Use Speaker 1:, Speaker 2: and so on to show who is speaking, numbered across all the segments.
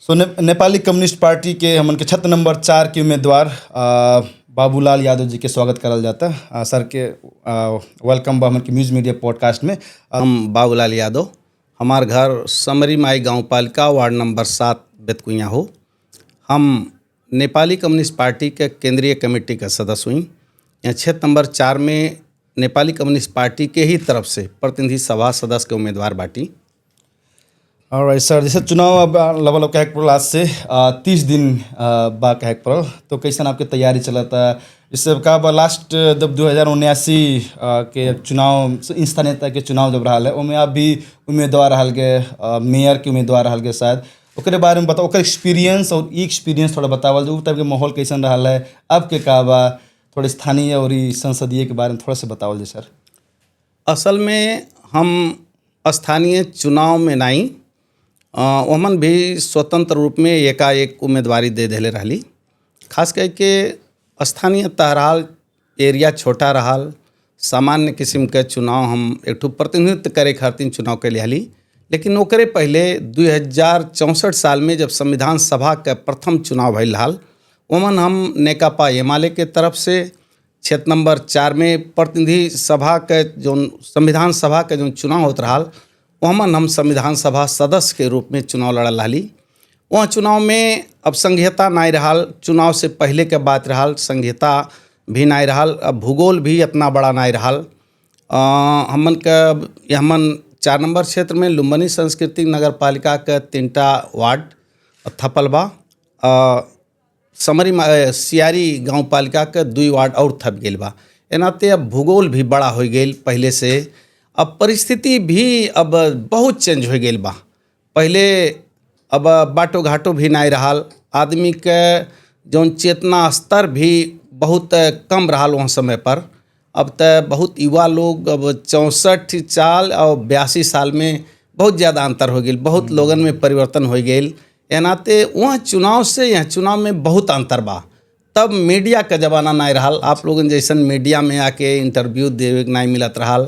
Speaker 1: Nepali communist party के हमन के क्षेत्र नंबर 4 के उम्मीदवार बाबूलाल यादव जी के स्वागत करल जाता। सर के वेलकम बा हमन के न्यूज़ मीडिया पॉडकास्ट में।
Speaker 2: हम बाबूलाल यादव, हमार घर समरी माई गाँव पालिका वार्ड नंबर 7 बेतकुइया हो। हम नेपाली कम्युनिस्ट पार्टी के केंद्रीय कमेटी का सदस्य हुई। यहाँ क्षेत्र नंबर 4 में नेपाली कम्युनिस्ट पार्टी के ही तरफ से प्रतिनिधि सभा सदस्य के उम्मीदवार बाटी।
Speaker 1: और सर, जैसे चुनाव अब लगभग कहक पड़ल आज से 30 दिन बा कहक पड़ल, तो कैसन आपके तैयारी चलता? इससे का बा लास्ट जब 2079 के चुनाव स्थानीय के चुनाव जब रहा है उसमें आप भी उम्मीदवार रहा के, मेयर के उम्मीदवार रहा के शायद, ओकरे बारे में बताओ, ओकर एक्सपीरियंस और ई एक्सपीरियंस थोड़ा बतावल जो तब के माहौल कैसन रहा है अब के का बा, थोड़े स्थानीय और संसदीय के बारे में थोड़ा सा बतावल जी सर।
Speaker 2: असल में हम स्थानीय चुनाव में नहीं, ओमन भी स्वतंत्र रूप में एकाएक उम्मीदवारी दे देले रहली। खास करके स्थानीय तहराल एरिया छोटा रहल, सामान्य किस्म के चुनाव हम एक ठो प्रतिनिधित्व करे खातिर चुनाव के लिहाली। लेकिन ओकरे पहले 2064 साल में जब संविधान सभा के प्रथम चुनाव भइल रहल, ओमन हम नेकपा एमाले के तरफ से क्षेत्र नंबर 4 में प्रतिनिधि सभा के जो संविधान सभा के जो चुनाव होत रहल, वहाँ हम संविधान सभा सदस्य के रूप में चुनाव लड़ल रही। वहाँ चुनाव में अब संघीयता नहीं रहल, चुनाव से पहले के बात रहल, संघीयता भी नहीं रहल, अब भूगोल भी इतना बड़ा नहीं रहल। हमन के हमन 4 नंबर क्षेत्र में लुम्बिनी सांस्कृतिक नगर पालिका के 3टा वार्ड थपल बा, समरी सियारी गांव पालिका के 2 वार्ड और थप गेल बा। एनाते अब भूगोल भी बड़ा हो गई पहले से, अब परिस्थिति भी अब बहुत चेंज हो गई बा। पहले अब बाटो घाटो भी नहीं रहल, आदमी के जौन चेतना स्तर भी बहुत कम रहल वहाँ समय पर। अब तो बहुत युवा लोग अब 64 साल और 82 साल में बहुत ज़्यादा अंतर हो गई, बहुत लोगन में परिवर्तन हो गई। एनाते वहाँ चुनाव से यहाँ चुनाव में बहुत अंतर बा। तब मीडिया का ज़माना नहीं रहल, आप लोगन जैसन मीडिया में आके इंटरव्यू देवे नहीं मिलत रहल,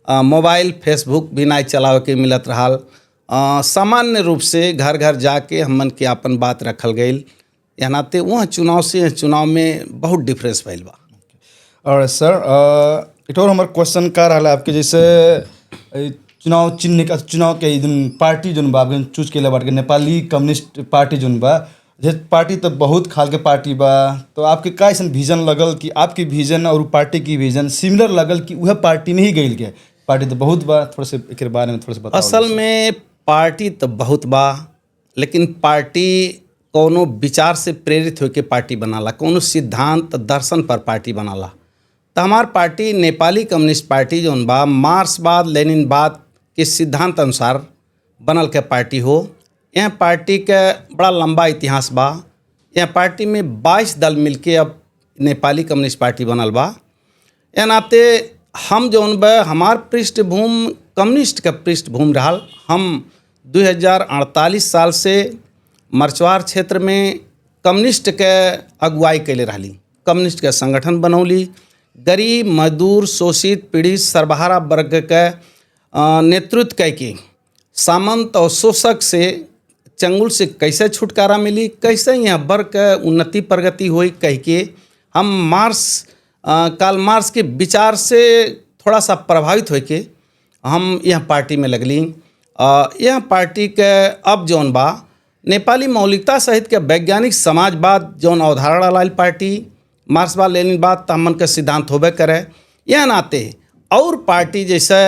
Speaker 2: मोबाइल फेसबुक भी नहीं चलावे के मिलत रहल। सामान्य रूप से घर घर जाके हमन के अपन बात रखल गई। यहाँ नाते वहाँ चुनाव से चुनाव में बहुत डिफरेंस भइल बा।
Speaker 1: और सर एक और हमारे क्वेश्चन का रहा आपके, जैसे चुनाव चिन्ह का चुनाव के दिन पार्टी जो बा चूज के बाटे नेपाली कम्युनिस्ट पार्टी जो बा, जे पार्टी तो बहुत खाल के पार्टी बा, तो आपके का ऐसा विजन लगल कि आपकी विजन और पार्टी की विजन सिमिलर लगल कि वह पार्टी में ही गई के? पार्टी तो बहुत बा, थोड़ा से एक बारे में थोड़ा सा बताओ।
Speaker 2: असल में पार्टी तो बहुत बा, लेकिन पार्टी कोनो विचार से प्रेरित होकर पार्टी बनाला, कोनो सिद्धांत दर्शन पर पार्टी बनाला। तो हमार पार्टी नेपाली कम्युनिस्ट पार्टी जो बा मार्क्सवाद लेनिनवाद के सिद्धांत अनुसार बनल के पार्टी हो। यह पार्टी के बड़ा लंबा इतिहास बा। यह पार्टी में 22 दल मिलके अब नेपाली कम्युनिस्ट पार्टी बनल बा। यह नाते हम जौन बा हमार पृष्ठभूमि कम्युनिस्ट का पृष्ठभूमि रहल। हम 2048 साल से मरचवार क्षेत्र में कम्युनिस्ट के अगुवाई कैले रहली, कम्युनिस्ट के संगठन बनौली, गरीब मजदूर शोषित पीड़ित सर्वहारा वर्ग के नेतृत्व करके सामंत और शोषक से चंगुल से कैसे छुटकारा मिली, कैसे यहाँ वर्ग के उन्नति प्रगति हुई कह के हम कार्ल मार्क्स के विचार से थोड़ा सा प्रभावित होके हम यह पार्टी में लगली। यह पार्टी के अब जौन बा नेपाली मौलिकता सहित के वैज्ञानिक समाजवाद जौन अवधारणा लाल पार्टी मार्क्सवाद लेनिनवाद तो हमन के सिद्धांत होबे करे। यह नाते और पार्टी जैसे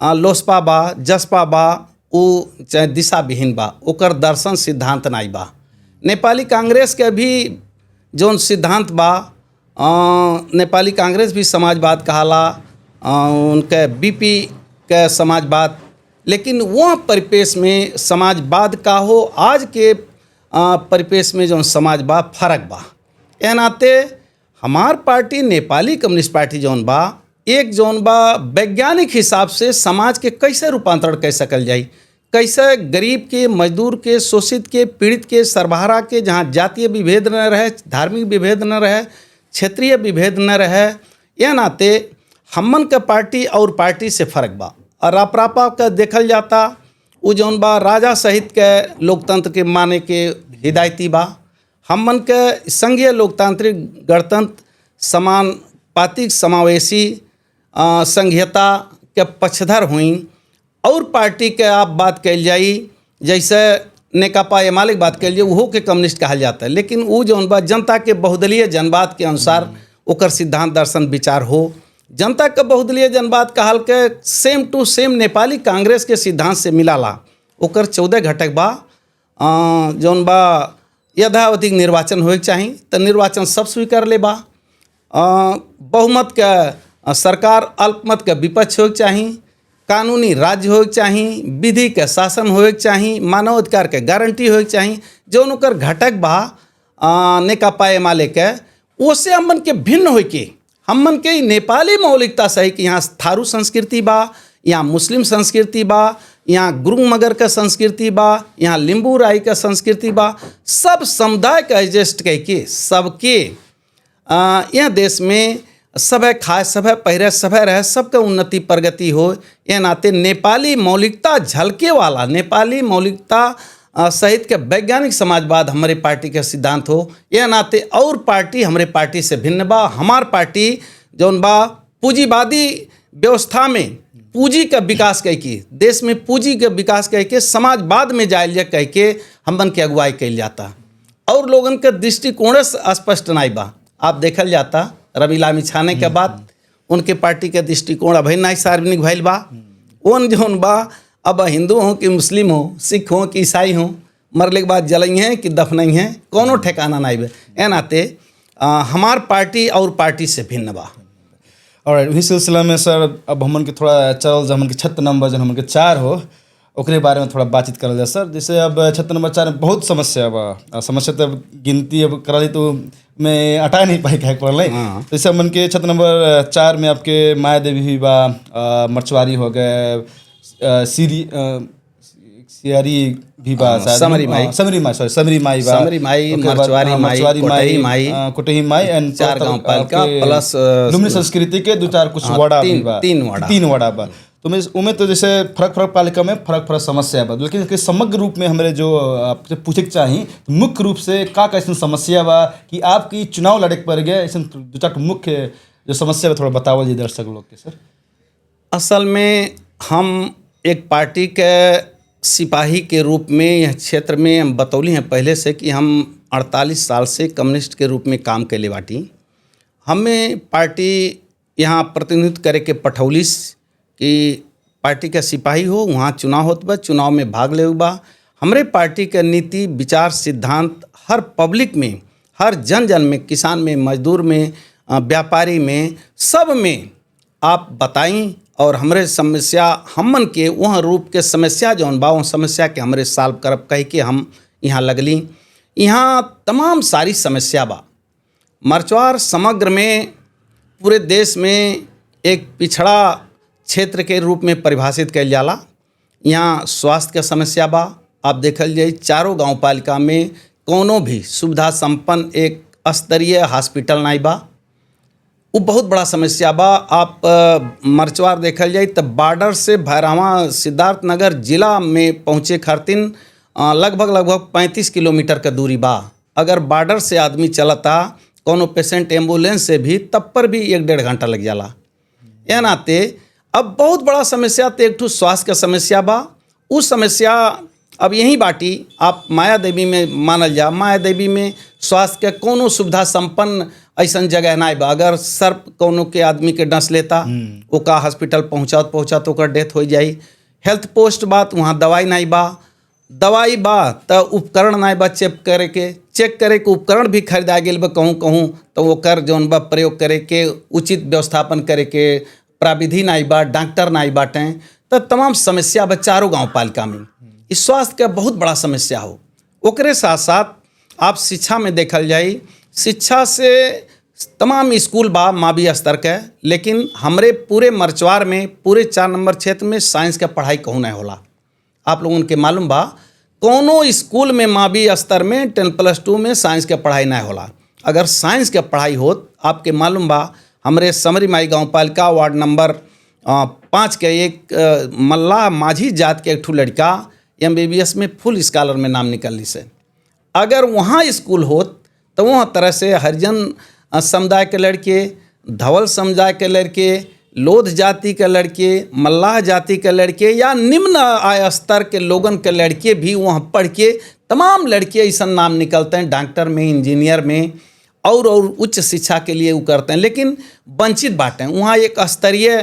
Speaker 2: लोसपा बा जसपा बा वो चाहे दिशा विहीन बा, ओकर दर्शन सिद्धांत नहीं बा। नेपाली कांग्रेस के भी जौन सिद्धांत बा, नेपाली कांग्रेस भी समाजवाद कहाला, उनके बीपी के समाजवाद, लेकिन वह परिपेश में समाजवाद का हो आज के परिपेश में जो समाजवाद फर्क बा। यह नाते हमार पार्टी नेपाली कम्युनिस्ट पार्टी जौन बा एक जौन बा वैज्ञानिक हिसाब से समाज के कैसे रूपांतरण कर सकल जाई, कैसे गरीब के मजदूर के शोषित के पीड़ित के सर्वहारा के जहाँ जातीय विभेद न रहे, धार्मिक विभेद न रहे, क्षेत्रीय विभेद न रहे। यह नाते हमन का पार्टी और पार्टी से फर्क बा। और रापरापा का देखल जाता उ जौन बा राजा सहित के लोकतंत्र के माने के हिदायती बा। हमन के संघीय लोकतांत्रिक गणतंत्र समानुपातिक समावेशी संघीयता के पक्षधर हुई। और पार्टी के आप बात कल जाई जैसे नेकपा एमाले की बात कल जाए वह के कम्युनिस्ट कहल जाता है, लेकिन वो जौन बा जनता के बहुदलीय जनवाद के अनुसार ओकर सिद्धांत दर्शन विचार हो। जनता के बहुदलीय जनवाद कहल के सेम टू सेम नेपाली कांग्रेस के सिद्धांत से मिलाला। ओकर 14 घटक बा जौन बा यथावधिक निर्वाचन होए के चाही तो निर्वाचन सब स्वीकार ले बा। बहुमत के सरकार अल्पमत के विपक्ष होए के चाही, कानूनी राज्य होए के चाही, विधि के शासन होए के चाही, मानवाधिकार के गारंटी होए के चाही। जौन ओकर घटक बा नेकपा एमाले के ओसे हमन के भिन्न होए के हमन के नेपाली मौलिकता सही कि यहाँ थारू संस्कृति बा, यहाँ मुस्लिम संस्कृति बा, यहाँ गुरुङ मगर का संस्कृति बा, यहाँ लिम्बू राई का संस्कृति बा। सब समुदाय का एडजस्ट कह के सबके यह देश में सब खाए सब पहिरे सब रहे सबके उन्नति प्रगति हो। ये नाते नेपाली मौलिकता झलके वाला नेपाली मौलिकता सहित के वैज्ञानिक समाजवाद हमारे पार्टी के सिद्धांत हो। यह नाते और पार्टी हमारे पार्टी से भिन्न बा। हमार पार्टी जौन बा पूंजीवादी व्यवस्था में पूंजी का विकास कह के देश में पूंजी के विकास कह के समाजवाद में जायल जा कह के हमन के अगुवाई कल जाता। और लोगन के दृष्टिकोण से स्पष्ट नहीं बा। आप देखल जाता रवि लामी छाने के बाद उनके पार्टी के दृष्टिकोण अभी नहीं सार्वजनिक भइल बा। उन जौन बा अब हिंदू हो कि मुस्लिम हो, सिख हो कि ईसाई हो, मरले के बाद जलई हैं कि दफनई हैं, कोनो ठिकाना नहीं बे। ए नाते हमार पार्टी और पार्टी से भिन्न बा।
Speaker 1: और इसी सिलसिला में सर अब हमन के थोड़ा चल हमन के छत्त नंबर जो हमन के 4 हो ओकरे बारे में थोड़ा बातचीत करल जाए सर। जैसे अब छत्त नंबर 4 में बहुत समस्या बा। समस्या तो गिनती अब करा तो मैं हटा नहीं पाई कहे पड़ल। जैसे हमन के छत्त नंबर 4 में आपके माया देवी भी बा, मरचुआरी हो गए, सियारी भी बा,
Speaker 2: समरी माई बा, मरचुआरी माई,
Speaker 1: कोटही माई एंड
Speaker 2: 4 गांव पालिका प्लस
Speaker 1: लुम्नी संस्कृति के 2-4 कुछ वड़ा भी बा, 3 वड़ा बा। तो मैं उमें तो जैसे फरक पालिका में फरक समस्या बा, लेकिन समग्र रूप में हमारे जो आपसे पूछे के चाहिए तो मुख्य रूप से का ऐसा समस्या बा कि आपकी चुनाव लड़े पर गया ऐसा 2-4 मुख्य जो समस्या बा थोड़ा बतावल जी दर्शक लोग के सर।
Speaker 2: असल में हम एक पार्टी के सिपाही के रूप में यह क्षेत्र में हम बतौली हैं पहले से कि हम 48 साल से कम्युनिस्ट के रूप में काम कैले बाटी। हमें पार्टी यहाँ प्रतिनिधित्व करे के पठौलिस कि पार्टी का सिपाही हो, वहाँ चुनाव होत बा, चुनाव में भाग ले बा। हमरे पार्टी के नीति विचार सिद्धांत हर पब्लिक में, हर जन में, किसान में, मजदूर में, व्यापारी में, सब में आप बताई। और हमरे समस्या हमन के वह रूप के समस्या जौन बा वह समस्या के हमरे सॉल्व करब कह के हम यहाँ लगली। यहाँ तमाम सारी समस्या बा। मरचुआर समग्र में पूरे देश में एक पिछड़ा क्षेत्र के रूप में परिभाषित कल जाला। यहाँ स्वास्थ्य के समस्या बा। आप देखल जाए 4 गांव पालिका में कोनो भी सुविधा संपन्न एक स्तरीय हॉस्पिटल नहीं बा। वो बहुत बड़ा समस्या बा। आप मरचुआर देखल जाए तो बॉर्डर से भैरवा सिद्धार्थनगर जिला में पहुँचे खातिर लगभग 35 किलोमीटर का दूरी बा। अगर बॉर्डर से आदमी चलता कोनो पेशेंट एम्बुलेंस से भी तब पर भी 1-1.5 घंटा लग जाला। यह नाते अब बहुत बड़ा समस्या तो एक ठो स्वास्थ्य का समस्या बा। उस समस्या अब यही बाटी आप माया देवी में मानल जा, माया देवी में स्वास्थ्य के कोनो सुविधा संपन्न ऐसा जगह नहीं बा। अगर सर्प कोनो के आदमी के डस लेता ओका हॉस्पिटल पहुँचात ओकर डेथ हो जाई। हेल्थ पोस्ट बात वहाँ दवाई नहीं बा, दवाई बा तो उपकरण नहीं बा चेक करे के उपकरण भी खरीदा गेल बा कहूँ तो ओकर जौन बा प्रयोग करे के उचित व्यवस्थापन करे के प्राविधि नहीं बा, डॉक्टर नहीं बाटें। तो तमाम समस्या बा 4 गांव पालिका में। इस स्वास्थ्य का बहुत बड़ा समस्या हो। ओकरे साथ साथ आप शिक्षा में देखल जाए, शिक्षा से तमाम स्कूल बा मावी स्तर के, लेकिन हमरे पूरे मरचुआर में पूरे 4 नंबर क्षेत्र में साइंस का पढ़ाई कहूँ नहीं होला। आप लोगों के मालूम बा कोनो स्कूल में मावी स्तर में 10+2 में साइंस के पढ़ाई नहीं होला। अगर साइंस के पढ़ाई होत आपके मालूम बा हमरे समरी माई गाँव पालिका वार्ड नंबर 5 के एक मल्ला माझी जात के एक ठू लड़का MBBS में फुल स्कॉलर में नाम निकलनी से। अगर वहाँ स्कूल होत तो वहाँ तरह से हरिजन समुदाय के लड़के, धवल समुदाय के लड़के, लोध जाति के लड़के, मल्लाह जाति के लड़के या निम्न आय स्तर के लोगन के लड़के भी वहाँ पढ़ के तमाम लड़के ऐसा नाम निकलते हैं डॉक्टर में, इंजीनियर में और उच्च शिक्षा के लिए वो करते हैं, लेकिन वंचित बाटे। वहाँ एक स्तरीय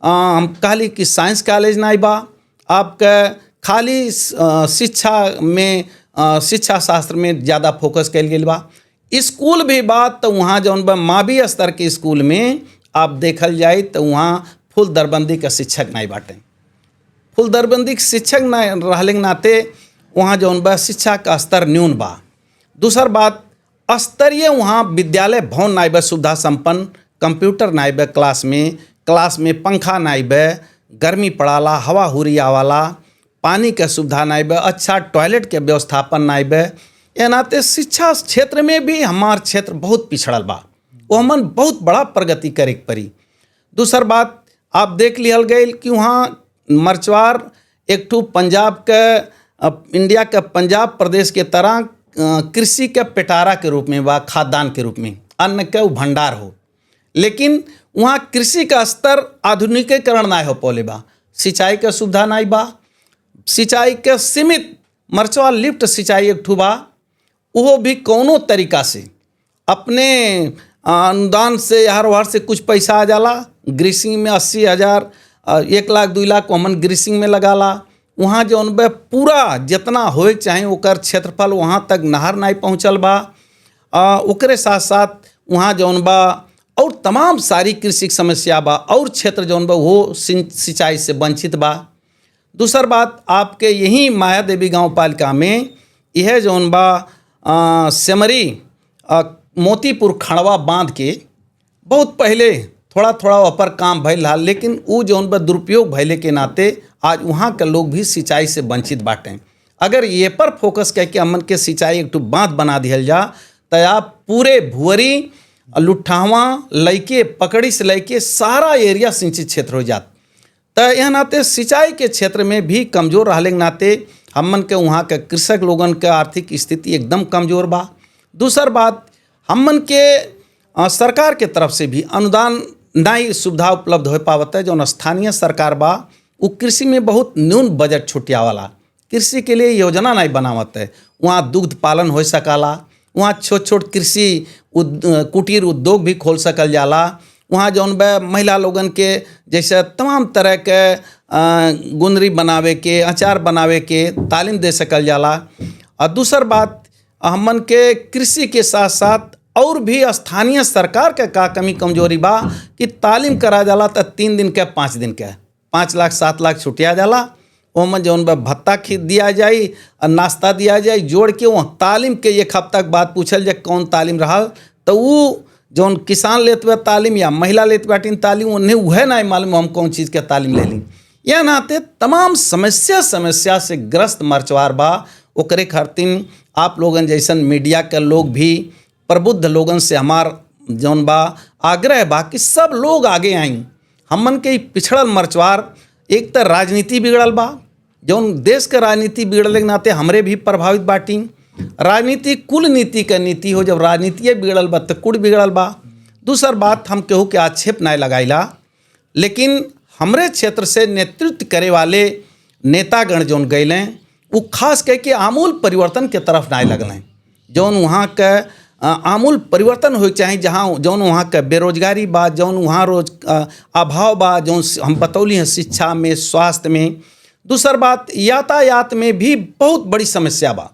Speaker 2: हम कहली कि साइंस कॉलेज नहीं बा, आपका खाली शिक्षा में शिक्षा शास्त्र में ज़्यादा फोकस कल गई बा। स्कूल भी बात तो वहाँ जौन बा मावी स्तर के स्कूल में आप देखल जाए तो वहाँ फुल दरबंदी का शिक्षक नहीं बाटे। फुल दरबंदी के शिक्षक न रहले के नाते वहाँ जौन बा शिक्षा का स्तर न्यून बा। दूसर बात स्तरीय वहाँ विद्यालय भवन नाई बा सुविधा संपन्न, कंप्यूटर नाई बा क्लास में पंखा नाई बा, गर्मी पड़ाला, हवा हुरी आवाला, पानी के सुविधा नाई बा, अच्छा टॉयलेट के व्यवस्थापन नाई बा। ये नाते शिक्षा क्षेत्र में भी हमार क्षेत्र बहुत पिछड़ल बा, वो हमन बहुत बड़ा प्रगति करे के पड़ी। दूसर बात आप देख लिहल गई कि वहाँ मरचवार एक ठू पंजाब के इंडिया के पंजाब प्रदेश के तरह कृषि के पिटारा के रूप में बा, खाद्यान्न के रूप में अन्न के भंडार हो, लेकिन वहाँ कृषि का स्तर आधुनिकीकरण ना हो पौले बा, सिंचाई के सुविधा नहीं बा, सिंचाई के सीमित मरचवा लिफ्ट सिंचाई एक ठू बा, वो भी कौनो तरीका से अपने अनुदान से हर वार से कुछ पैसा आ जाला। ग्रीसिंग में 80,000 1 लाख 2 लाख हमन ग्रीसिंग में लगाला। वहाँ जौन बा पूरा जितना होए चाहे ओकर क्षेत्रफल वहाँ तक नहर नहीं पहुँचल बा। ओकरे साथ साथ वहाँ जौन बा और तमाम सारी कृषि समस्या बा और क्षेत्र जौन बा वो सिंचाई से वंचित बा। दूसर बात आपके यही माया देवी गाँव पालिका में यह जौन बा सेमरी मोतीपुर खड़वा बांध के बहुत पहले थोड़ा थोड़ा ऊपर काम भइल रहा, लेकिन वो जौन बा दुरुपयोग भइले के नाते आज वहाँ के लोग भी सिंचाई से वंचित बाटें। अगर ये पर फोकस करके हमन के सिंचाई एक बांध बना दिया जा तो आप पूरे भुअरी लुट्ठावा लैके पकड़ी से लैके सारा एरिया सिंचित क्षेत्र हो जात। तो यह नाते सिंचाई के क्षेत्र में भी कमज़ोर रहने के नाते हमन के वहाँ के कृषक लोगन के आर्थिक स्थिति एकदम कमज़ोर बा। दूसर बात हमन के सरकार के तरफ से भी अनुदान नहीं सुविधा उपलब्ध हो पावत है। जो स्थानीय सरकार बा वो कृषि में बहुत न्यून बजट छुटिया वाला, कृषि के लिए योजना नहीं बनावत है। वहाँ दुग्ध पालन हो सकाला, वहाँ छोट छोट कृषि कुटीर उद्योग भी खोल सकल जाला। वहाँ जौन बा महिला लोगन के जैसे तमाम तरह के गुंदरी बनावे के, अचार बनावे के तालीम दे सकल जाला। और दूसर बात हमन के कृषि के साथ साथ और भी स्थानीय सरकार के का कमी कमजोरी बा कि तालीम करा जाला तो 3 दिन के 5 दिन के 5 लाख 7 लाख छुटिया जाला। ओमन जौन बा भत्ता खींच दिया जाए और नाश्ता दिया जाए जोड़ के वहाँ तालीम के 1 हफ्ता के बाद पूछल जाए कौन तालीम रहा, तो वो जौन किसान लेत बा तालीम या महिला लेत बाटिन तालीम उन्हें वह नहीं मालूम हम कौन चीज़ के तालीम ले ली। यह नाते तमाम समस्या से ग्रस्त मरचवार बा। ओकरे खातिर आप लोगन जैसन मीडिया के लोग भी प्रबुद्ध लोगन से हमार जौन बा आग्रह बा कि सब लोग आगे आई। हमन के पिछड़ल मरचवार एक तो राजनीति बिगड़ल बा, जौन देश के राजनीति बिगड़ले के नाते हमरे भी प्रभावित बाटी। राजनीति कुल नीति का नीति हो, जब राजनीति बिगड़ल बा तो कुल बिगड़ल बा। दूसर बात हम केहू के आक्षेप नहीं लगाइला, लेकिन हमरे क्षेत्र से नेतृत्व करे वाले नेतागण जौन गए वो खास कह के आमूल परिवर्तन के तरफ नहीं लगलें। जौन वहाँ का आमूल परिवर्तन हो चाहे जहाँ जौन वहाँ का बेरोजगारी बा, जौन वहाँ रोज अभाव बा, जौन हम बतौली हैं शिक्षा में, स्वास्थ्य में। दूसर बात यातायात में भी बहुत बड़ी समस्या बा।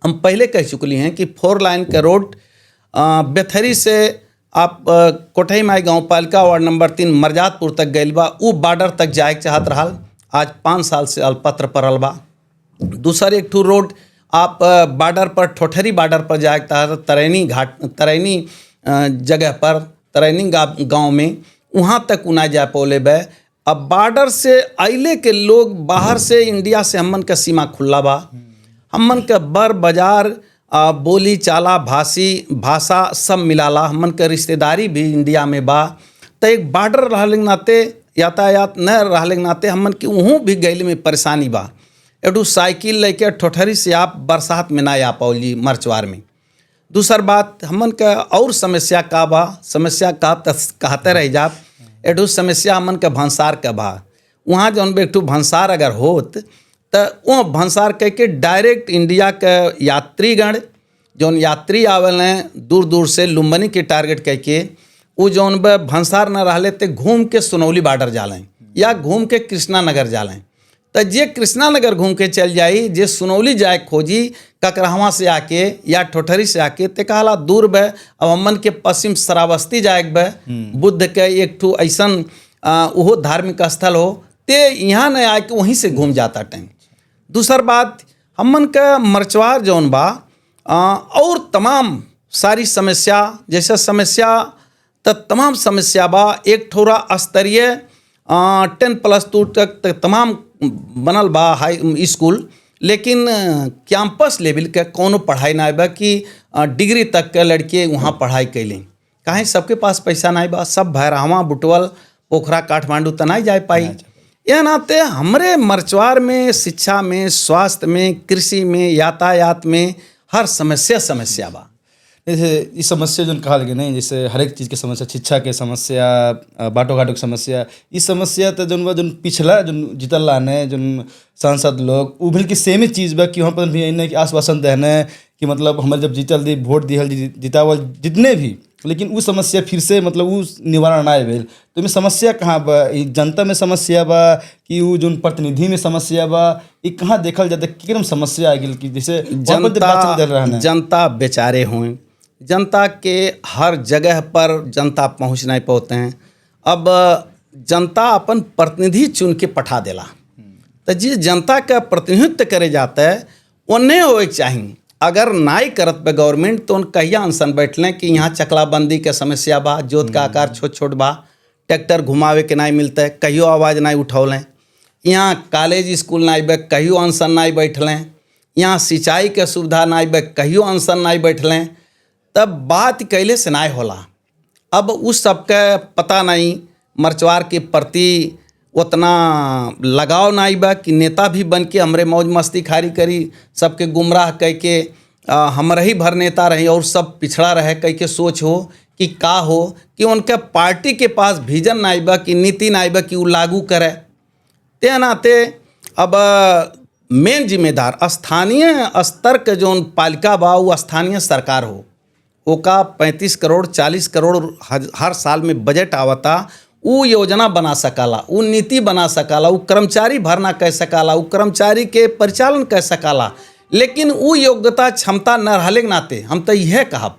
Speaker 2: हम पहले कह चुकली हैं कि 4 लाइन का रोड बेथरी से आप कोठई माई गाँव पालिका वार्ड नंबर 3 मरजातपुर तक गइल बा, वो बॉर्डर तक जाए चाहत रहा, आज 5 साल से अल्पत्र पड़ल बा। दूसर एक ठू रोड आप बॉर्डर पर ठोठरी बॉर्डर पर जाए तरैनी जगह पर तरैनी गांव में वहाँ तक ना जा पौले बे। अब बॉर्डर से अइले के लोग बाहर से इंडिया से हमन का सीमा खुला बा, हमन का बर बाजार बोली चाला भाषा सब मिलाला, हमन का रिश्तेदारी भी इंडिया में बा। तो एक बॉर्डर रहने के नाते यातायात न रहले के नाते हमन के वहाँ भी गैल में परेशानी बा। एठू साइकिल लेके ठोठरी से आप बरसात में ना आ पाओली मरचवार में। दूसर बात हमन का और समस्या का बा, समस्या का कहते रह जात। एठू समस्या हमन का भंसार का बा। वहाँ जौन बेठू भंसार अगर होत तो वो भंसार कह के डायरेक्ट इंडिया के यात्रीगण जौन यात्री आवेल हैं दूर दूर से लुम्बनी के टारगेट कह के वो जौन भंसार न रहले तो घूम के सोनौली बॉर्डर जालें या घूम के कृष्णा नगर जालें। तो जे कृष्णा नगर घूम के चल जाई, जे सुनौली जाए खोजी ककरहवा से आके या ठोठरी से आके ते कहला दूर बे। अब हमन के पश्चिम श्रावस्ती जाए बे, बुद्ध के एक ठू ऐसन वो धार्मिक स्थल हो ते यहाँ न आके वहीं से घूम जाता टाइम। दूसर बात हमन का मरचवार जौन बा और तमाम सारी समस्या जैसे समस्या तो तमाम समस्या बा। एक ठोरा स्तरीय 10+2 तक तमाम बनल बा हाई स्कूल, लेकिन कैंपस लेवल के कोनो पढ़ाई ना बा कि डिग्री तक के लड़के वहाँ पढ़ाई कैलें। काहे सबके पास पैसा नहीं बा, सब भैरहवा बुटवल पोखरा काठमांडू त नहीं जा पाई। यह नाते हमरे मरचवार में शिक्षा में, स्वास्थ्य में, कृषि में, यातायात में हर समस्या बा।
Speaker 1: जैसे इस समस्या जो कहा लगे नहीं, जैसे हर एक चीज़ की समस्या, शिक्षा के समस्या, बाटो घाटों की समस्या, इस समस्या तो जो पिछला जो जीतल लाने जो सांसद लोग वो भी की सेम ही चीज़ बा कि वहाँ पर भी इन्हें आश्वासन देने कि मतलब हमारे जब जीतल दी वोट दिहल जितावल जितने भी, लेकिन वो समस्या फिर से मतलब वो निवारण ना भेल। तो में समस्या कहाँ बा? जनता में समस्या बा कि वो जो प्रतिनिधि में समस्या बा? ये कहाँ देखल जाता कि समस्या आ गई कि जैसे
Speaker 2: जनता बेचारे हुए, जनता के हर जगह पर जनता पहुँच नहीं पाते हैं। अब जनता अपन प्रतिनिधि चुन के पठा देला, तो जिस जनता का प्रतिनिधित्व करे जाता है उन्हें हो चाहिए। अगर नाई करत पे गवर्नमेंट तो उन कहिया अनशन बैठ लें कि यहाँ चकलाबंदी के समस्या बा, जोत का आकार छोट छोट बा, ट्रैक्टर घुमावे के नहीं मिलता है, कहियो आवाज़ नहीं उठौलें। यहाँ कॉलेज स्कूल नहीं बे, कहियो अनशन नहीं बैठ लें। यहाँ सिंचाई के सुविधा नहीं बे, कहियो अनशन नहीं बैठ लें। तब बात कैले से नहीं होला। अब उस सबका पता नहीं, मरचवार के प्रति उतना लगाव नहीं बा कि नेता भी बन के हमरे मौज मस्ती खारी करी, सबके गुमराह कह के हमारे ही भर नेता रहे और सब पिछड़ा रहे कह के सोच हो कि का हो कि उनका पार्टी के पास विजन नहीं बा कि नीति नहीं बा कि वो लागू करे। ते नाते अब मेन जिम्मेदार स्थानीय स्तर के जो पालिका बा वो स्थानीय सरकार हो, ओका 35 करोड़ 40 करोड़ हर साल में बजट आवता। वो योजना बना सकाला, वो नीति बना सकाला, वो कर्मचारी भरना कह सकाला, वो कर्मचारी के परिचालन कह सकाला, लेकिन वो योग्यता क्षमता न रहले के नाते हम तो यह कहब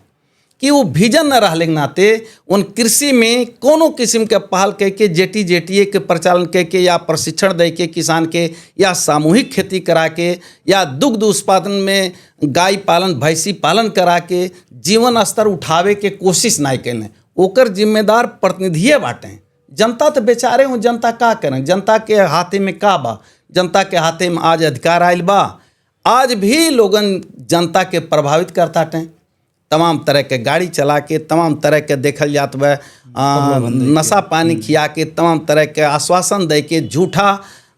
Speaker 2: कि वो विजन न रहले के नाते उन कृषि में कोनो किस्म के पहल कह के जेटीए के प्रचालन कह के या प्रशिक्षण दे के किसान के या सामूहिक खेती करा के या दुग्ध उत्पादन में गाय पालन भैंसी पालन करा के जीवन स्तर उठावे के कोशिश नहीं कैलें। ओकर जिम्मेदार प्रतिनिधिये बाटें। जनता तो बेचारे हूँ, जनता का करें? जनता के हाथे में का बा? जनता के हाथे में आज अधिकार आयल बा। आज भी लोगन जनता के प्रभावित करता टें, तमाम तरह के गाड़ी चला के, तमाम तरह के देखल जात बा नशा पानी खिया के, तमाम तरह के आश्वासन दे के, झूठा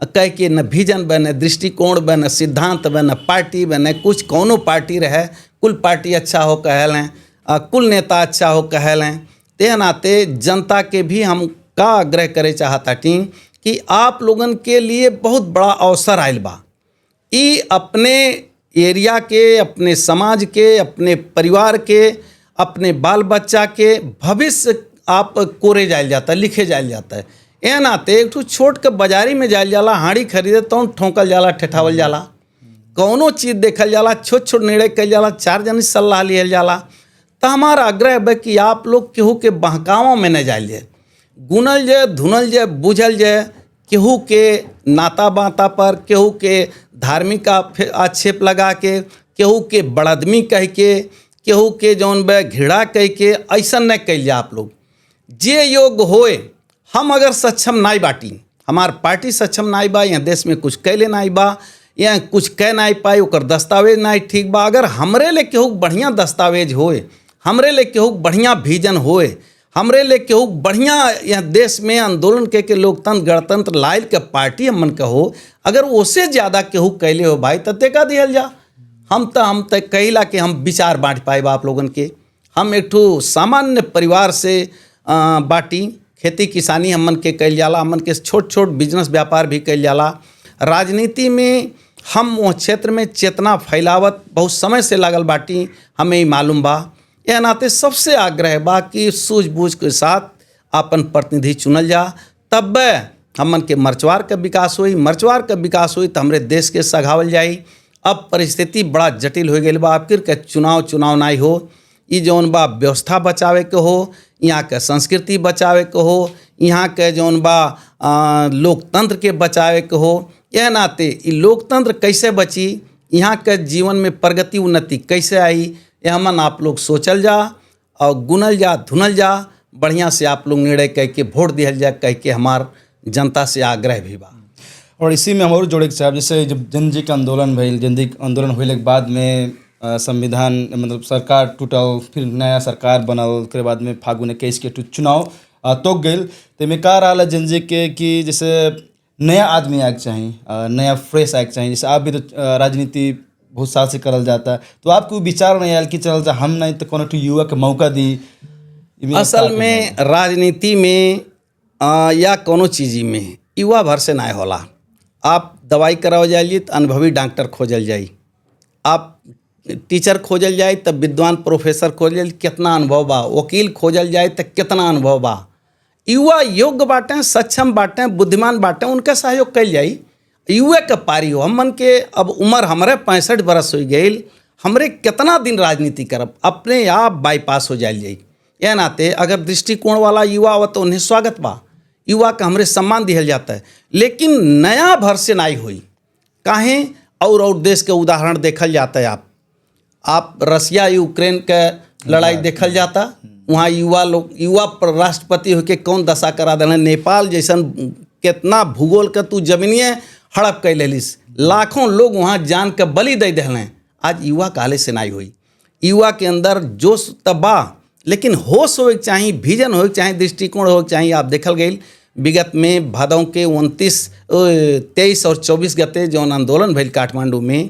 Speaker 2: कह के न विजन बे, न दृष्टिकोण बे, न सिद्धांत बे, न पार्टी बे, न कुछ कौनो पार्टी रहे। कुल पार्टी अच्छा हो कहलें, कुल नेता अच्छा हो कहलें। ते नाते जनता के भी हम का आग्रह करे चाहता टी कि आप लोगन के लिए बहुत बड़ा अवसर आयल बा। ई अपने एरिया के, अपने समाज के, अपने परिवार के, अपने बाल बच्चा के भविष्य आप कोरे जायल जाता है, लिखे जायल जाता है। ए नाते एक ठो छोट के बाजारी में जायल जाला, हाड़ी खरीदे तो ठोंकल जाला, ठेठावल जाला, कौनो चीज़ देखल जाला, छोट छोट निर्णय कल जाला, 4 जन सलाह लियल जाला। तो हमारा आग्रह है कि आप लोग केहू के बहकावा में न जाइल जाए, गुनल जाए, धुनल जाए, बुझल जाए, केहू के नाता बाता पर, केहू के धार्मिक आक्षेप लगा के, केहू के बड़ादमी कह के, केहू के जौन बे घृणा कह के, ऐसा न कल जाए। आप लोग जे योग्य होए, हम अगर सक्षम नहीं बाटी, हमार पार्टी सक्षम नहीं बा, यहाँ देश में कुछ कैले नहीं बा, यहाँ कुछ कह नहीं पाई, ओकर दस्तावेज नहीं ठीक बा, अगर हमरे ले केहू बढ़िया दस्तावेज होए, हमरे ले केहू बढ़िया विजन होए, हमरे ले केहू बढ़िया यह देश में आंदोलन के लोकतंत्र गणतंत्र लाइल के पार्टी हमन के हो, अगर उससे ज़्यादा केहू कैले हो भाई तो का दिहल जा। हम तो कहिला कि हम विचार बांट पाए आप लोगन के। हम एक ठो सामान्य परिवार से बाटी, खेती किसानी हमन के कैल जाला, हमन के छोट छोट बिजनेस व्यापार भी कैल जाला। राजनीति में हम वो क्षेत्र में चेतना फैलावत बहुत समय से लागल बाटी, हमें ही मालूम बा। यह नाते सबसे आग्रह बा कि सूझबूझ के साथ अपन प्रतिनिधि चुनल जा, तब हमन के मर्चवार का विकास हुई। मर्चवार का विकास हुई तो हमरे देश के सघावल जाई। अब परिस्थिति बड़ा जटिल हो गई बा, आखिर के चुनाव नहीं हो, ये जौन बा व्यवस्था बचावे के हो, यहाँ के संस्कृति बचावे के हो, यहाँ के जौन बा लोकतंत्र के बचावे के हो। यह नाते ये लोकतंत्र कैसे बची, यहाँ के जीवन में प्रगति उन्नति कैसे आई, यह हमन आप लोग सोचल जा और गुनल जा धुनल जा। बढ़िया से आप लोग निर्णय कह के वोट दिहल जा, कह के हमार जनता से आग्रह भी बा।
Speaker 1: और इसी में हमारे जोड़े के साहब, जैसे जब जनजी का आंदोलन भइल, जनजी आंदोलन होने के बाद में संविधान मतलब सरकार टूटल, फिर नया सरकार बनल, उसके बाद में फागुन 21 के चुनाव तो गई। तो में का रहा जनजी के कि जैसे नया आदमी आके चाहिए, नया फ्रेश आके चाहिए। जैसे आप भी तो राजनीति बहुत साल से करल जाता है, तो आपको विचार नहीं आयल कि चल जा हम नहीं तो कोनो युवा के मौका दी।
Speaker 2: असल में राजनीति में या कोनो चीज़ में युवा भर से ना होला। आप दवाई कराओ जाइए तो अनुभवी डॉक्टर खोजल जाई, आप टीचर खोजल जाए तब विद्वान प्रोफेसर खोजल कितना अनुभव बा, वकील खोजल जाए तो कितना अनुभव बा। युवा योग्य बाटें, सक्षम बाटें, बुद्धिमान बाटें, उनका सहयोग कल जाई। युवा के पारी हो। हमन के अब उम्र हमारे 65 बरस हो गई, हमरे कितना दिन राजनीति करब, अपने आप बाईपास हो जाए। यह नाते अगर दृष्टिकोण वाला युवा हो तो उन्हें स्वागत बा, युवा का हमरे सम्मान दिया जाता है। लेकिन नया भर से नहीं हुई काहे। और देश के उदाहरण देखल जाता है। आप रसिया यूक्रेन के लड़ाई देखल जाता, वहाँ युवा राष्ट्रपति होके कौन दशा करा देना। नेपाल जैसन कितना भूगोल का तू जमीनिए हड़प कर लेलिस, लाखों लोग वहाँ जान के बलि दे दिले। आज युवा काले से नहीं हुई। युवा के अंदर जोश तबा, लेकिन होश हो चाहिए, विजन हो चाहिए, दृष्टिकोण हो चाहिए। आप देखल गई विगत में भादों के 23 और 24 गते जौन आंदोलन भइल काठमांडू में,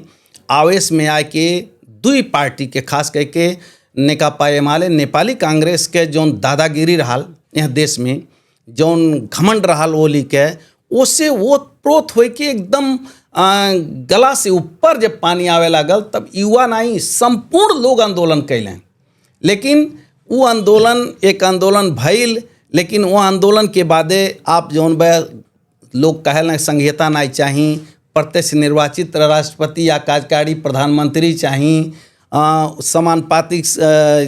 Speaker 2: आवेश में आके दुई पार्टी के खास करके नेकपा एमाले नेपाली कांग्रेस के जौन दादागिरी रहा यह देश में, जौन घमंड रहा ओली के, उससे वो प्रोत हो के एकदम गला से ऊपर जब पानी आवे लागल तब युवा नहीं संपूर्ण लोग आंदोलन कैलें। लेकिन वो आंदोलन एक आंदोलन भइल, लेकिन वो आंदोलन के बादे आप जौन बा लोग कहल संघीयता नहीं चाहिए, प्रत्यक्ष निर्वाचित राष्ट्रपति या कार्यकारी प्रधानमंत्री चाहिए, समानुपातिक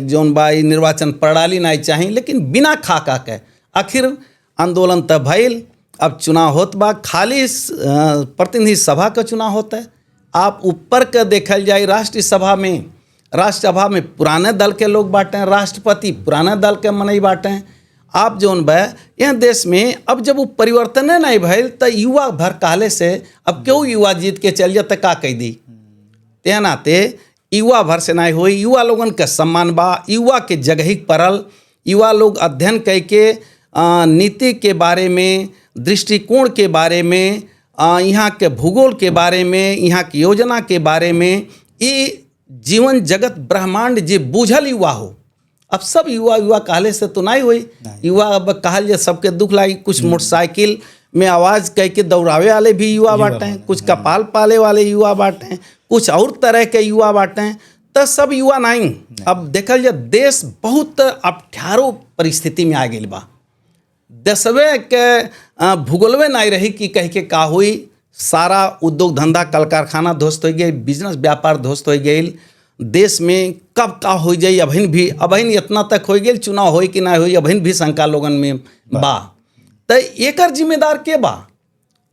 Speaker 2: जौन बा निर्वाचन प्रणाली नहीं चाहिए। लेकिन बिना खाका के आखिर आंदोलन तब भइल। अब चुनाव होत बा, खाली प्रतिनिधि सभा का चुनाव होता है। आप ऊपर का देखल जाए राष्ट्रसभा में पुराने दल के लोग बाँटें, राष्ट्रपति पुराने दल के मनई बाँटें। आप जौन बा यह देश में अब जब वो परिवर्तन नहीं भइल तो युवा भर कहले से अब क्यों युवा जीत के चल जाते का कह दी। ते नाते युवा भर से नहीं हुई। युवा लोगन का सम्मान बा, युवा के जगह परल। युवा लोग अध्ययन करके नीति के बारे में, दृष्टिकोण के बारे में, यहाँ के भूगोल के बारे में, यहाँ की योजना के बारे में, ये जीवन जगत ब्रह्मांड जे बूझल युवा हो। अब सब युवा कहले से तो नहीं हुई। युवा अब कहल जे सबके दुख लागी। कुछ मोटरसाइकिल में आवाज़ कह के दौड़ावे वाले भी युवा बाँटें, कुछ कपाल पाले वाले युवा बाँटें, कुछ और तरह के युवा बाँटें, तो सब युवा नहीं। अब देखल जाए देश बहुत अठारो परिस्थिति में आ गई बा। देशवे के भूगोलवे नहीं रही कि कह के का हुई। सारा उद्योग धंधा कल कारखाना ध्वस्त हो गई, बिजनेस व्यापार ध्वस्त हो गई। देश में कब का हो जाए अभिन इतना तक हो गई, चुनाव हो कि ना हो अभिन भी शंका लोगन में बा। तो एकर जिम्मेदार के बा।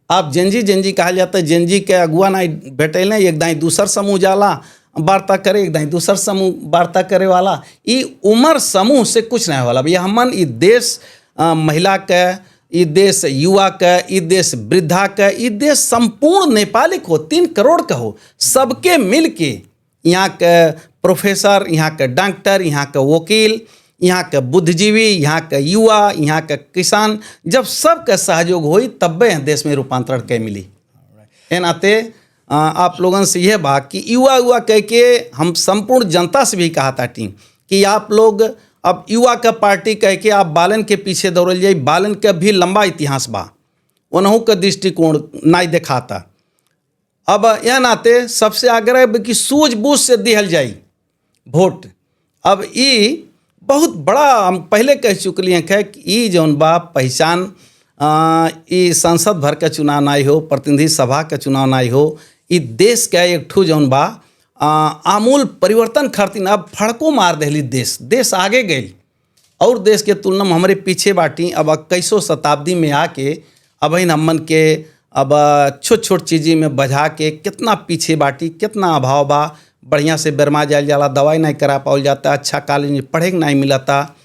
Speaker 2: आप जेनजी कहल जाता है, जेनजी के अगुआ नहीं भेटल, एक दाई दूसर समूह जाला वार्ता करे, एक दाई दूसर समूह वार्ता करे वाला। ये उम्र समूह से कुछ नहीं होला भैया। हमन ये देश महिला के, ये देश युवा के, ये देश वृद्धा के, ये देश संपूर्ण नेपाली को 3 करोड़ का हो, सबके मिल के यहाँ के प्रोफेसर, यहाँ के डॉक्टर, यहाँ के वकील, यहाँ के बुद्धिजीवी, यहाँ के युवा, यहाँ के किसान, जब सबके सहयोग होई तब्बे देश में रूपांतरण के मिली। ए नाते आप लोगन से यह बात कि युवा कह के हम संपूर्ण जनता से भी कहा था टीम कि आप लोग अब युवा का पार्टी कह के आप बालन के पीछे दौड़ल जाइए। बालन का भी लंबा इतिहास बा, उन्हों का दृष्टिकोण नहीं दिखाता। अब यह नाते सबसे आग्रह कि सूझबूझ से दिहल जाई वोट। अब ये बहुत बड़ा हम पहले कह चुकली हैं कि ये जौन बा पहचान ये संसद भर का चुनाव नहीं हो, प्रतिनिधि सभा का चुनाव नहीं हो, ये देश का एक ठू जौन बा आमूल परिवर्तन खातिर अब फड़को मार देली। देश आगे गई और देश के तुलना में हमारे पीछे बाटी। अब 21वीं शताब्दी में आके अब इन हमन के अब छोट छोट चीज़ी में बजा के कितना पीछे बाटी, कितना अभाव बा। बढ़िया से बेरमा जायल जाला, दवाई नहीं करा पाओल जाता, अच्छा कॉलेज में पढ़े नहीं मिलता,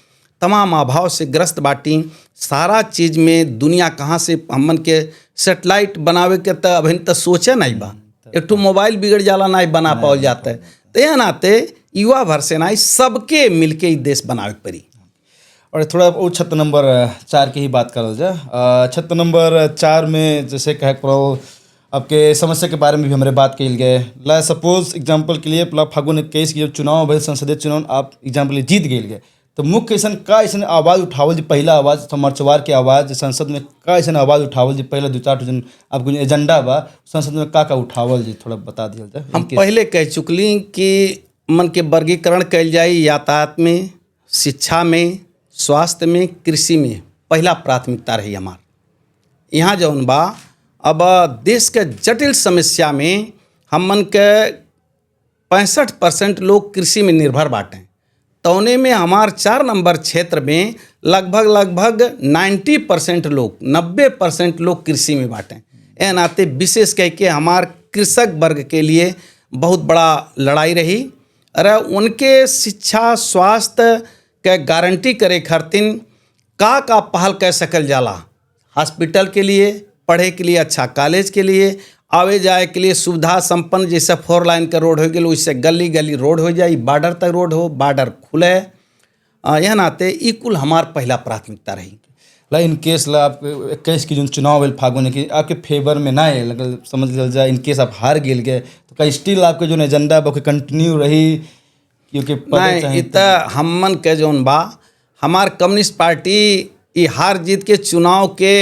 Speaker 2: तमाम अभाव से ग्रस्त बाटी। सारा चीज़ में दुनिया कहाँ से हमन के सेटेलाइट बनावे के तो अभी तक सोचे नहीं बा। एक ठो मोबाइल बिगड़ जाला नहीं बना पाओल जाता है। तो यह नाते युवा भर से नहीं सबके मिलके ही देश बनावे पड़ी।
Speaker 1: और थोड़ा और छत्त नंबर 4 की ही बात करल जाए। छत्त नंबर 4 में जैसे कहे पड़ो आपके समस्या के बारे में भी हमारे बात कल गए। ला सपोज एग्जाम्पल के लिए फागुन 21 की जब चुनाव भले संसदीय चुनाव आप एग्जाम्पल जीत गए तो मुख्य ऐसा का ऐसा आवाज़ उठावल जी, पहला आवाज़ मर्चवार के आवाज़ संसद में का ऐसा आवाज़ उठावल जी, पहला 2-4 जन आपको एजेंडा बा संसद में का उठावल जी, थोड़ा बता दिया जाए।
Speaker 2: हम पहले कह चुकली कि मन के वर्गीकरण कल जाए यातायात में, शिक्षा में, स्वास्थ्य में, कृषि में पहला प्राथमिकता रही हमार। यहाँ जौन बा अब देश के जटिल समस्या में हम मन के 65% लोग कृषि में निर्भर बाटें। तौने में हमार 4 नंबर क्षेत्र में लगभग 90% लोग 90% लोग कृषि में बाटें। ए नाते विशेष कह के हमार कृषक वर्ग के लिए बहुत बड़ा लड़ाई रही। अरे उनके शिक्षा स्वास्थ्य के गारंटी करे खातिर का पहल कर सकल जाला। हॉस्पिटल के लिए, पढ़े के लिए, अच्छा कॉलेज के लिए, आवे जाए के लिए सुविधा संपन्न, जैसे 4 लाइन का रोड हो गया उससे गली गली रोड हो जाए, बॉर्डर तक रोड हो, बॉर्डर खुले। यह नाते ई कुल हमार पहला प्राथमिकता रही।
Speaker 1: ला इन केस ला आप 21 की जो चुनाव भेल फागुन की आपके फेवर में ना है, लगल समझ लिया जाए इन केस आप हार गेल गए तो का स्टिल आपके जो एजेंडा बा कंटिन्यू रही? क्योंकि
Speaker 2: नहीं इत हमन के जौन बा हमार कम्युनिस्ट पार्टी ये हार जीत के चुनाव के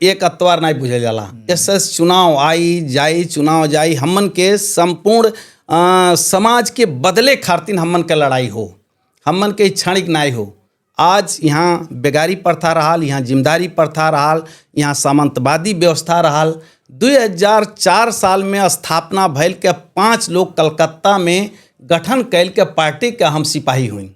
Speaker 2: एक अतवार नहीं बुझे जाला। ऐसे चुनाव आई जाई, चुनाव जाई, हमन के संपूर्ण समाज के बदले खातिर हमन के लड़ाई हो, हमन के क्षणिक नहीं हो। आज यहाँ बेगारी प्रथा रहाल, यहाँ जिम्मेदारी प्रथा रहाल, यहाँ सामंतवादी व्यवस्था रहाल। 2004 साल में स्थापना भैल के 5 लोग कलकत्ता में गठन कैल के पार्टी के हम सिपाही हुई।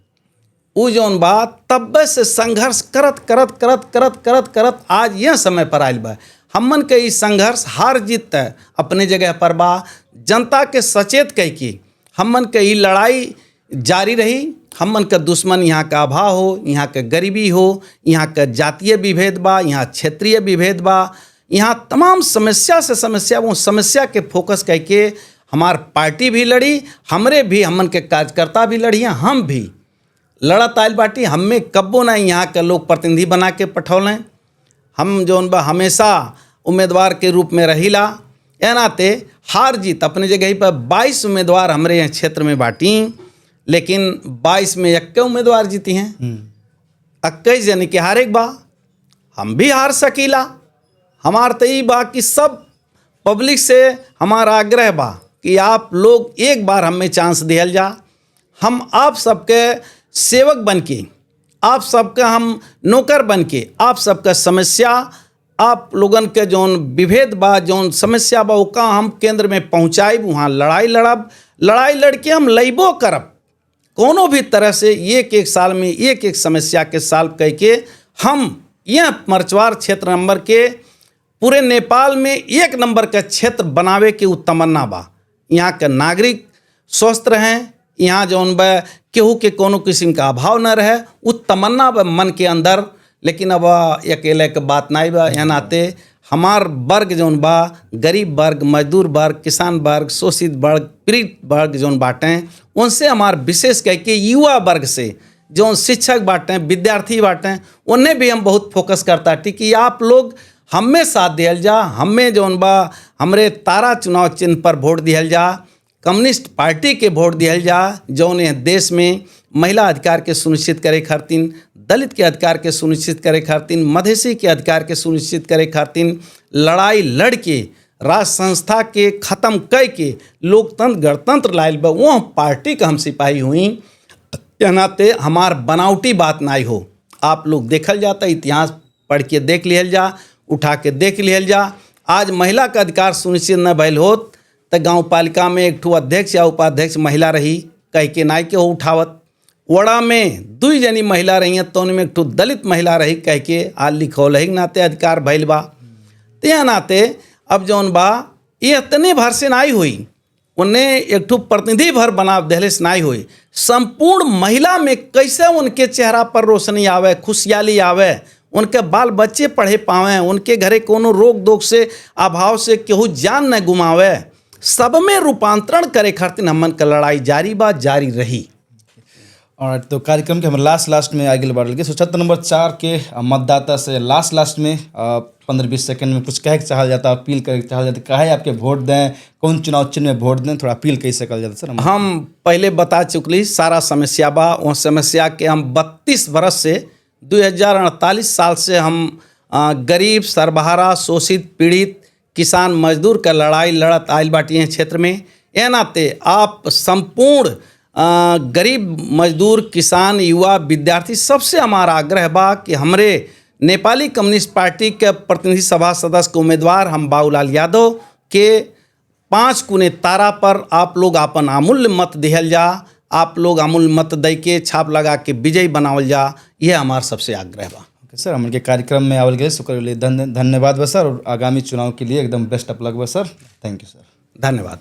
Speaker 2: उ जौन बात तब से संघर्ष करत आज यह समय पर आयल बा। हमन के इस संघर्ष हार जीत अपने जगह पर बा। जनता के सचेत कह के हमन के ये लड़ाई जारी रही। हमन के दुश्मन यहाँ का अभाव हो, यहाँ के गरीबी हो, यहाँ का जातीय विभेद बा, यहाँ क्षेत्रीय विभेद बा, यहाँ तमाम समस्या से समस्या वो समस्या के फोकस कह के हमार पार्टी भी लड़ी, हमरे भी हमन के कार्यकर्ता भी लड़ी हैं, हम भी लड़त आयल बाटी। हमें कब्बो ना यहाँ के लोग प्रतिनिधि बना के पठौलें। हम जौन बा हमेशा उम्मीदवार के रूप में रहीला। ए नाते हार जीत अपने जगह पर 22 उम्मीदवार हमारे यहाँ क्षेत्र में बाटी, लेकिन 22 में 21 उम्मीदवार जीती हैं। 21 यानी कि हार एक बा, हम भी हार सकीला। हमार तो ये बा कि सब पब्लिक से हमारा आग्रह बा कि आप लोग एक बार हमें चांस दियल जा। हम आप सबके सेवक बन के, आप सबका हम नौकर बन के, आप सबका समस्या, आप लोगन के जौन विभेद बा, जौन समस्या बा ओका हम केंद्र में पहुँचाइब, वहाँ लड़ाई लड़ब, लड़ाई लड़के हम लइबो करब। कोनो भी तरह से एक साल में एक समस्या के सॉल्व करके हम यह मर्चवार क्षेत्र नंबर के पूरे नेपाल में 1 नंबर का क्षेत्र बनावे के तमन्ना बा। यहाँ के नागरिक स्वस्थ रहें, यहाँ जौन बा केहू के कोनो किस्म का अभाव न रहे, उ तमन्ना बा मन के अंदर। लेकिन अब अकेले के बात नहीं बा। यहाँ नाते हमार वर्ग जौन बा गरीब वर्ग, मजदूर वर्ग, किसान वर्ग, शोषित वर्ग, पीड़ित वर्ग जौन बाटें, उनसे हमार विशेष कह के युवा वर्ग से जो शिक्षक बाटें, विद्यार्थी बाटें, उन्हें भी हम बहुत फोकस करता कि आप लोग हमें साथ दियल जा, हमें जौन बा हमरे तारा चुनाव चिन्ह पर वोट दियल जा, कम्युनिस्ट पार्टी के वोट दियल जा, जौन देश में महिला अधिकार के सुनिश्चित करे खातिर, दलित के अधिकार के सुनिश्चित करे खातिर, मधेसी के अधिकार के सुनिश्चित करे खातिर लड़ाई लड़ के राष्ट्र संस्था के ख़त्म कर के लोकतंत्र गणतंत्र लायल बा, वो पार्टी का हम सिपाही हुई। के नाते हमार बनावटी बात ना हो। आप लोग देखल जाता, इतिहास पढ़ के देख लिहल जा, उठा के देख लिहल जा। आज महिला का अधिकार सुनिश्चित न भइल होत तो गाँव पालिका में एक ठो अध्यक्ष या उपाध्यक्ष महिला रही, कह के नाय के हो उठावत। वड़ा में 2 जनी महिला रही हैं, तो उनमें एक ठो दलित महिला रही, कह के आज लिखौल ही नाते अधिकार भइल बा। तो यह नाते अब जौन बा ये इतने भर से नाई हुई, उन्हें एक ठो प्रतिनिधि भर बना देहले से नाई हुई। संपूर्ण महिला में कैसे उनके चेहरा पर रोशनी आवे, खुशहाली आवे, उनके बाल बच्चे पढ़े पावें, उनके घरे कोनो रोग दोग से अभाव से केहू जान न गुमावे, सब में रूपांतरण करे खातिर हमन का लड़ाई जारी बा, जारी रही।
Speaker 1: और तो कार्यक्रम के हम लास्ट में आगे बढ़ गए। 76 नंबर 4 के मतदाता से लास्ट में 15-20 सेकंड में कुछ कहे के चाहल जाता, अपील करे चाहल जाता, काहे आपके वोट दें, कौन चुनाव चिन्ह में वोट दें, थोड़ा अपील कही सकल जाता सर।
Speaker 2: हम पहले बता चुकली सारा समस्या बा, वो समस्या के हम 32 बरस से 2048 साल से हम गरीब, सर्वहारा, शोषित, पीड़ित, किसान, मजदूर का लड़ाई लड़त आयल बाटी हैं क्षेत्र में। ए नाते आप संपूर्ण गरीब, मजदूर, किसान, युवा, विद्यार्थी सबसे हमारा आग्रह बा कि हमरे नेपाली कम्युनिस्ट पार्टी के प्रतिनिधि सभा सदस्य के उम्मीदवार हम बाबूलाल यादव के 5 कुने तारा पर आप लोग अपन अमूल्य मत दिहल जा, आप लोग अमूल्य मत दे के छाप लगा के विजयी बनावल जा, यह हमारा सबसे आग्रह बा।
Speaker 1: सर हमारे कार्यक्रम में आवल गए, शुक्र धन्यवाद बा सर, और आगामी चुनाव के लिए एकदम बेस्ट ऑफ लक बा सर। थैंक यू सर।
Speaker 2: धन्यवाद।